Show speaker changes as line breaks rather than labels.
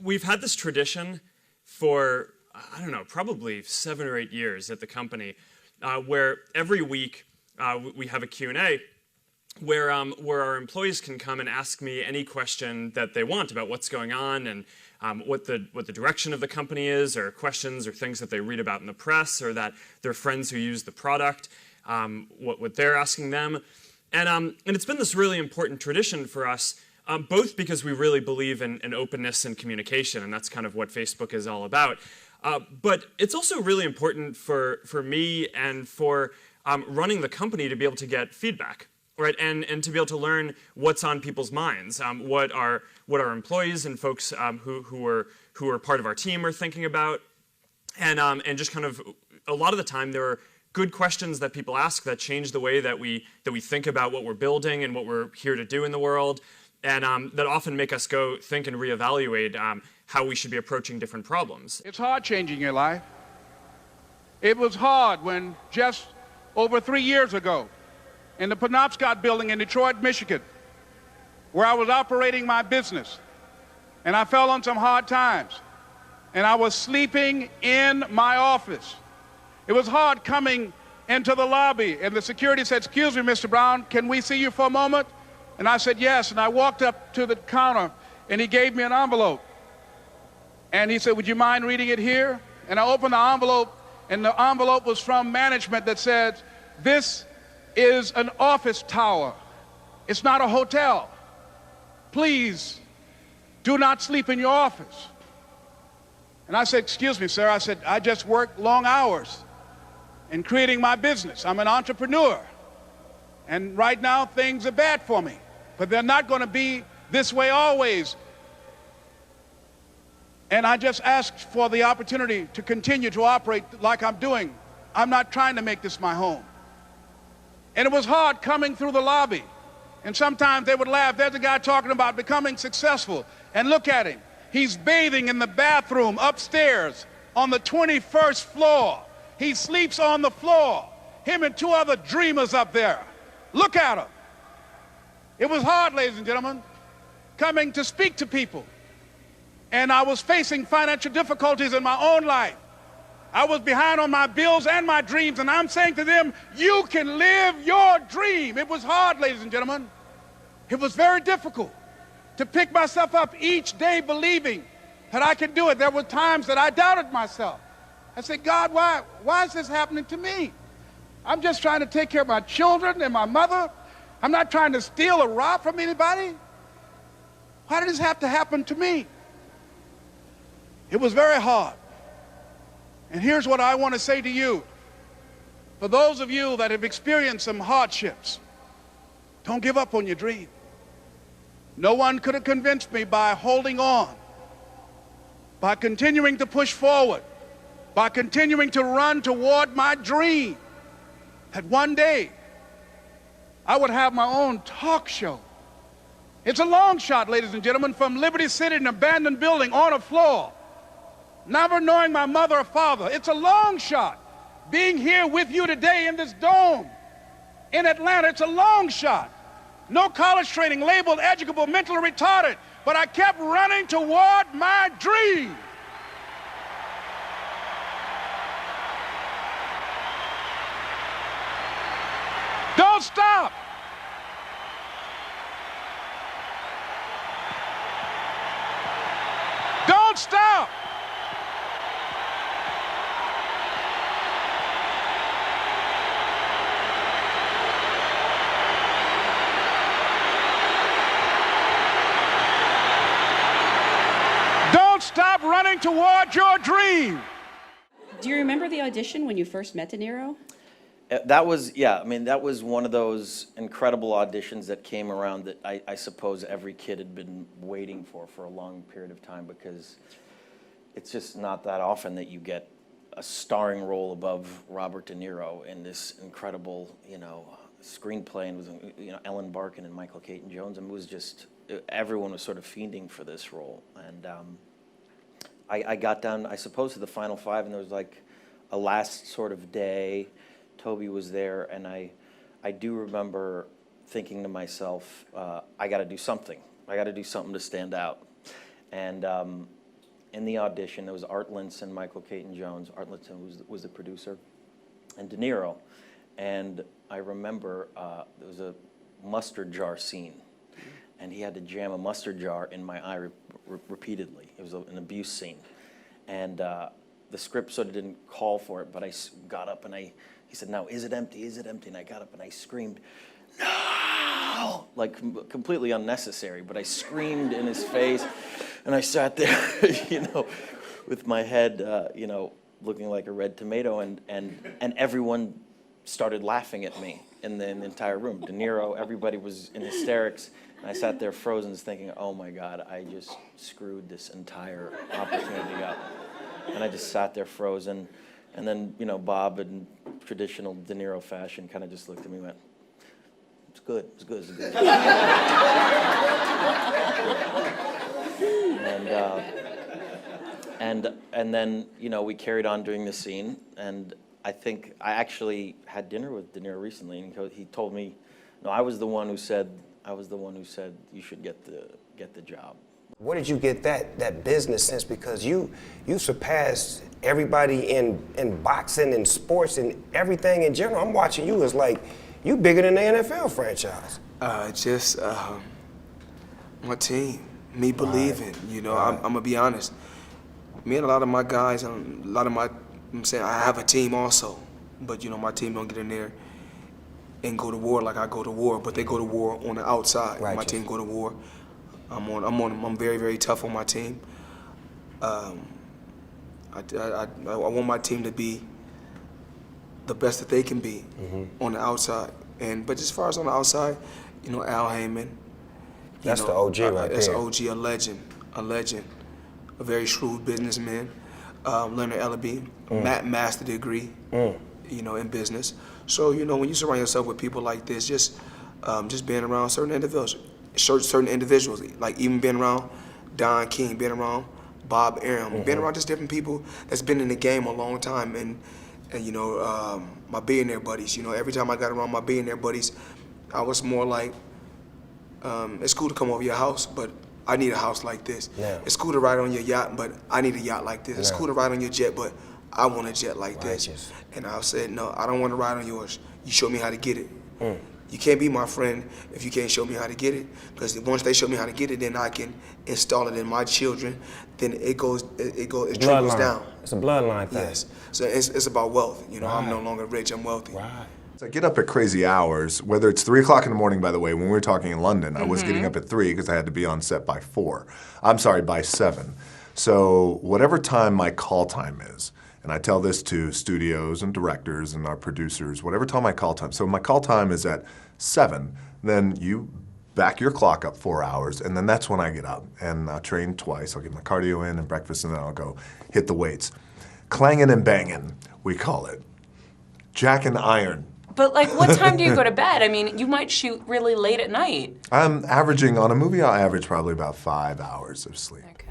we've had this tradition for, I don't know, probably 7 or 8 years at the company, where every week we have a Q&A where our employees can come and ask me any question that they want about what's going on and what the direction of the company is, or questions or things that they read about in the press, or that their friends who use the product, what they're asking them. And it's been this really important tradition for us, both because we really believe in openness and communication, and that's kind of what Facebook is all about. But it's also really important for me and for running the company to be able to get feedback. Right, and to be able to learn what's on people's minds, what our employees and folks who are part of our team are thinking about, and just kind of a lot of the time there are good questions that people ask that change the way that we think about what we're building and what we're here to do in the world, and that often make us go think and reevaluate how we should be approaching different problems.
It's hard changing your life. It was hard when just over 3 years ago, in the Penobscot building in Detroit, Michigan, where I was operating my business, and I fell on some hard times, and I was sleeping in my office. It was hard coming into the lobby, and the security said, "Excuse me, Mr. Brown, can we see you for a moment?" And I said, "Yes," and I walked up to the counter, and he gave me an envelope. And he said, "Would you mind reading it here?" And I opened the envelope, and the envelope was from management that said, "This is an office tower. It's not a hotel. Please do not sleep in your office." And I said, "Excuse me, sir." I said, "I just work long hours in creating my business. I'm an entrepreneur. And right now things are bad for me, but they're not going to be this way always. And I just asked for the opportunity to continue to operate like I'm doing. I'm not trying to make this my home." And it was hard coming through the lobby. And sometimes they would laugh. There's a guy talking about becoming successful. And look at him. He's bathing in the bathroom upstairs on the 21st floor. He sleeps on the floor. Him and 2 other dreamers up there. Look at him. It was hard, ladies and gentlemen, coming to speak to people. And I was facing financial difficulties in my own life. I was behind on my bills and my dreams, and I'm saying to them, you can live your dream. It was hard, ladies and gentlemen. It was very difficult to pick myself up each day believing that I could do it. There were times that I doubted myself. I said, "God, why is this happening to me? I'm just trying to take care of my children and my mother. I'm not trying to steal or rob from anybody. Why did this have to happen to me?" It was very hard. And here's what I want to say to you. For those of you that have experienced some hardships, don't give up on your dream. No one could have convinced me by holding on, by continuing to push forward, by continuing to run toward my dream, that one day I would have my own talk show. It's a long shot, ladies and gentlemen, from Liberty City, an abandoned building on a floor, never knowing my mother or father. It's a long shot. Being here with you today in this dome in Atlanta, it's a long shot. No college training, labeled educable, mentally retarded, but I kept running toward my dream. Don't stop. Don't stop. Don't stop running toward your dream.
Do you remember the audition when you first met De Niro?
That was, yeah, I mean, that was one of those incredible auditions that came around that I suppose every kid had been waiting for a long period of time, because it's just not that often that you get a starring role above Robert De Niro in this incredible, screenplay, and was, Ellen Barkin and Michael Caton Jones, and it was just, everyone was sort of fiending for this role. And I got down, I suppose, to the final 5, and there was like a last sort of day. Toby was there, and I do remember thinking to myself, I got to do something. I got to do something to stand out. And in the audition, it was Art Linson, Michael Caton-Jones. Art Linson was the producer, and De Niro. And I remember there was a mustard jar scene, and he had to jam a mustard jar in my eye repeatedly. It was an abuse scene. And the script sort of didn't call for it, but I got up and he said, "Now, is it empty? Is it empty?" And I got up and I screamed, "No!" Like completely unnecessary, but I screamed in his face. And I sat there, with my head, looking like a red tomato, and everyone started laughing at me in the entire room. De Niro, everybody was in hysterics, and I sat there frozen thinking, oh my God, I just screwed this entire opportunity up. And I just sat there frozen, and then, Bob, in traditional De Niro fashion, kind of just looked at me and went, it's good, it's good, it's good. And then, we carried on doing the scene, and I think I actually had dinner with De Niro recently, and he told me, no, I was the one who said you should get the job.
Where did you get that business sense? Because you surpassed everybody in boxing and sports and everything in general. I'm watching you as like you bigger than the NFL franchise.
Just my team, me believing. I'm gonna be honest. Me and a lot of my guys, I'm saying I have a team also, but my team don't get in there and go to war like I go to war, but they go to war on the outside.
Right.
My team go to war. I'm very, very tough on my team. I want my team to be the best that they can be on the outside. But as far as on the outside, Al Heyman.
That's the OG right there.
That's OG, a legend, a very shrewd businessman. Leonard Ellaby, master degree, in business. So when you surround yourself with people like this, just being around certain individuals, like even being around Don King, being around Bob Arum, being around just different people that's been in the game a long time, and my billionaire buddies. Every time I got around my billionaire buddies, I was more like, it's cool to come over your house, but I need a house like this.
Yeah.
It's cool to ride on your yacht, but I need a yacht like this. It's cool to ride on your jet, but I want a jet like this. And I said, no, I don't want to ride on yours. You show me how to get it. You can't be my friend if you can't show me how to get it. Because once they show me how to get it, then I can install it in my children. Then it trickles down.
It's a bloodline thing.
Yes. So it's about wealth. I'm no longer rich, I'm wealthy.
Right.
So I get up at crazy hours, whether it's 3 o'clock in the morning, by the way. When we were talking in London, I was getting up at 3 because I had to be on set by 7. So whatever time my call time is, and I tell this to studios and directors and our producers, whatever time my call time. So my call time is at 7, then you back your clock up 4 hours, and then that's when I get up. And I'll train twice. I'll get my cardio in and breakfast, and then I'll go hit the weights. Clanging and banging, we call it. Jack and iron.
But what time do you go to bed? I mean, you might shoot really late at night.
I'm averaging, on a movie, I'll average probably about 5 hours of sleep.
Okay.